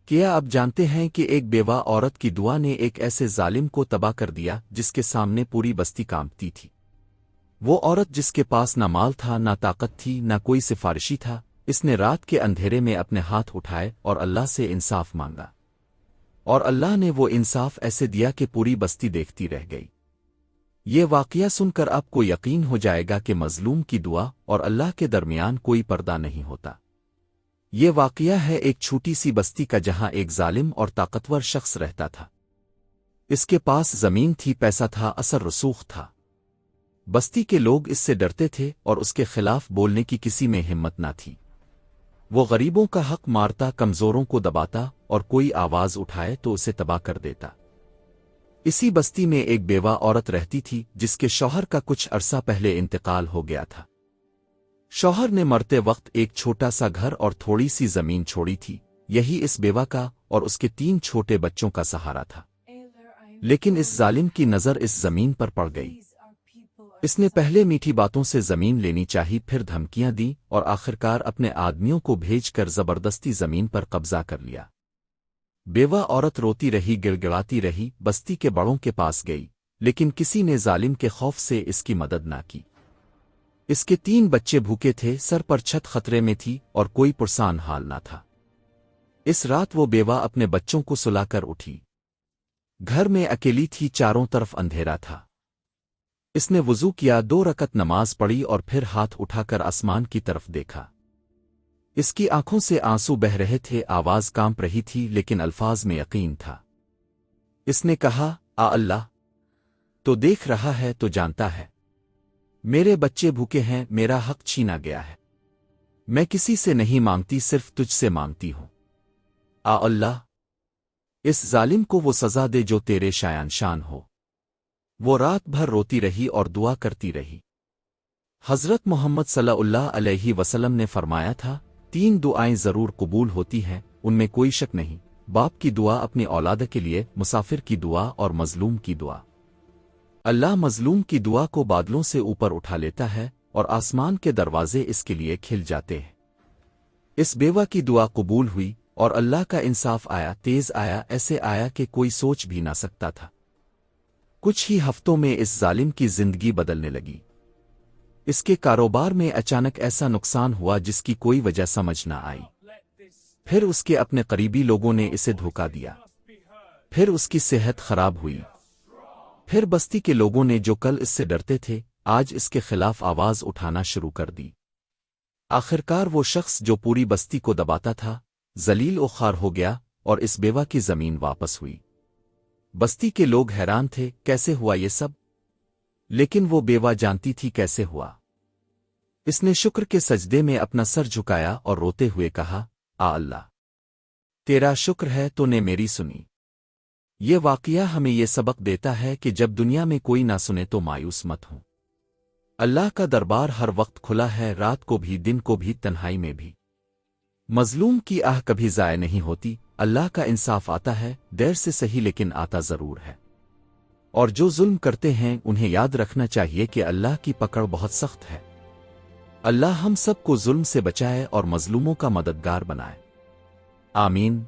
کیا آپ جانتے ہیں کہ ایک بیوہ عورت کی دعا نے ایک ایسے ظالم کو تباہ کر دیا جس کے سامنے پوری بستی کانپتی تھی؟ وہ عورت جس کے پاس نہ مال تھا، نہ طاقت تھی، نہ کوئی سفارشی تھا، اس نے رات کے اندھیرے میں اپنے ہاتھ اٹھائے اور اللہ سے انصاف مانگا، اور اللہ نے وہ انصاف ایسے دیا کہ پوری بستی دیکھتی رہ گئی۔ یہ واقعہ سن کر آپ کو یقین ہو جائے گا کہ مظلوم کی دعا اور اللہ کے درمیان کوئی پردہ نہیں ہوتا۔ یہ واقعہ ہے ایک چھوٹی سی بستی کا جہاں ایک ظالم اور طاقتور شخص رہتا تھا۔ اس کے پاس زمین تھی، پیسہ تھا، اثر رسوخ تھا۔ بستی کے لوگ اس سے ڈرتے تھے اور اس کے خلاف بولنے کی کسی میں ہمت نہ تھی۔ وہ غریبوں کا حق مارتا، کمزوروں کو دباتا، اور کوئی آواز اٹھائے تو اسے تباہ کر دیتا۔ اسی بستی میں ایک بیوہ عورت رہتی تھی جس کے شوہر کا کچھ عرصہ پہلے انتقال ہو گیا تھا۔ شوہر نے مرتے وقت ایک چھوٹا سا گھر اور تھوڑی سی زمین چھوڑی تھی، یہی اس بیوہ کا اور اس کے 3 چھوٹے بچوں کا سہارا تھا۔ لیکن اس ظالم کی نظر اس زمین پر پڑ گئی۔ اس نے پہلے میٹھی باتوں سے زمین لینی چاہی، پھر دھمکیاں دیں اور آخرکار اپنے آدمیوں کو بھیج کر زبردستی زمین پر قبضہ کر لیا۔ بیوہ عورت روتی رہی، گڑ گڑاتی رہی، بستی کے بڑوں کے پاس گئی، لیکن کسی نے ظالم کے خوف سے اس کی مدد نہ کی۔ اس کے 3 بچے بھوکے تھے، سر پر چھت خطرے میں تھی اور کوئی پرسان حال نہ تھا۔ اس رات وہ بیوہ اپنے بچوں کو سلا کر اٹھی۔ گھر میں اکیلی تھی، چاروں طرف اندھیرا تھا۔ اس نے وضو کیا، 2 رکعت نماز پڑھی اور پھر ہاتھ اٹھا کر آسمان کی طرف دیکھا۔ اس کی آنکھوں سے آنسو بہہ رہے تھے، آواز کانپ رہی تھی، لیکن الفاظ میں یقین تھا۔ اس نے کہا، اللہ تو دیکھ رہا ہے، تو جانتا ہے۔ میرے بچے بھوکے ہیں، میرا حق چھینا گیا ہے۔ میں کسی سے نہیں مانگتی، صرف تجھ سے مانگتی ہوں۔ اللہ اس ظالم کو وہ سزا دے جو تیرے شان ہو۔ وہ رات بھر روتی رہی اور دعا کرتی رہی۔ حضرت محمد صلی اللہ علیہ وسلم نے فرمایا تھا، 3 دعائیں ضرور قبول ہوتی ہیں، ان میں کوئی شک نہیں: باپ کی دعا اپنی اولاد کے لیے، مسافر کی دعا اور مظلوم کی دعا۔ اللہ مظلوم کی دعا کو بادلوں سے اوپر اٹھا لیتا ہے اور آسمان کے دروازے اس کے لیے کھل جاتے ہیں۔ اس بیوہ کی دعا قبول ہوئی اور اللہ کا انصاف آیا، تیز آیا، ایسے آیا کہ کوئی سوچ بھی نہ سکتا تھا۔ کچھ ہی ہفتوں میں اس ظالم کی زندگی بدلنے لگی۔ اس کے کاروبار میں اچانک ایسا نقصان ہوا جس کی کوئی وجہ سمجھ نہ آئی۔ پھر اس کے اپنے قریبی لوگوں نے اسے دھوکا دیا۔ پھر اس کی صحت خراب ہوئی۔ پھر بستی کے لوگوں نے جو کل اس سے ڈرتے تھے، آج اس کے خلاف آواز اٹھانا شروع کر دی۔ آخرکار وہ شخص جو پوری بستی کو دباتا تھا، ذلیل و خوار ہو گیا اور اس بیوہ کی زمین واپس ہوئی۔ بستی کے لوگ حیران تھے، کیسے ہوا یہ سب؟ لیکن وہ بیوہ جانتی تھی کیسے ہوا۔ اس نے شکر کے سجدے میں اپنا سر جھکایا اور روتے ہوئے کہا، اللہ تیرا شکر ہے، تو نے میری سنی۔ یہ واقعہ ہمیں یہ سبق دیتا ہے کہ جب دنیا میں کوئی نہ سنے تو مایوس مت ہوں۔ اللہ کا دربار ہر وقت کھلا ہے، رات کو بھی، دن کو بھی، تنہائی میں بھی۔ مظلوم کی آہ کبھی ضائع نہیں ہوتی۔ اللہ کا انصاف آتا ہے، دیر سے صحیح لیکن آتا ضرور ہے۔ اور جو ظلم کرتے ہیں انہیں یاد رکھنا چاہیے کہ اللہ کی پکڑ بہت سخت ہے۔ اللہ ہم سب کو ظلم سے بچائے اور مظلوموں کا مددگار بنائے۔ آمین۔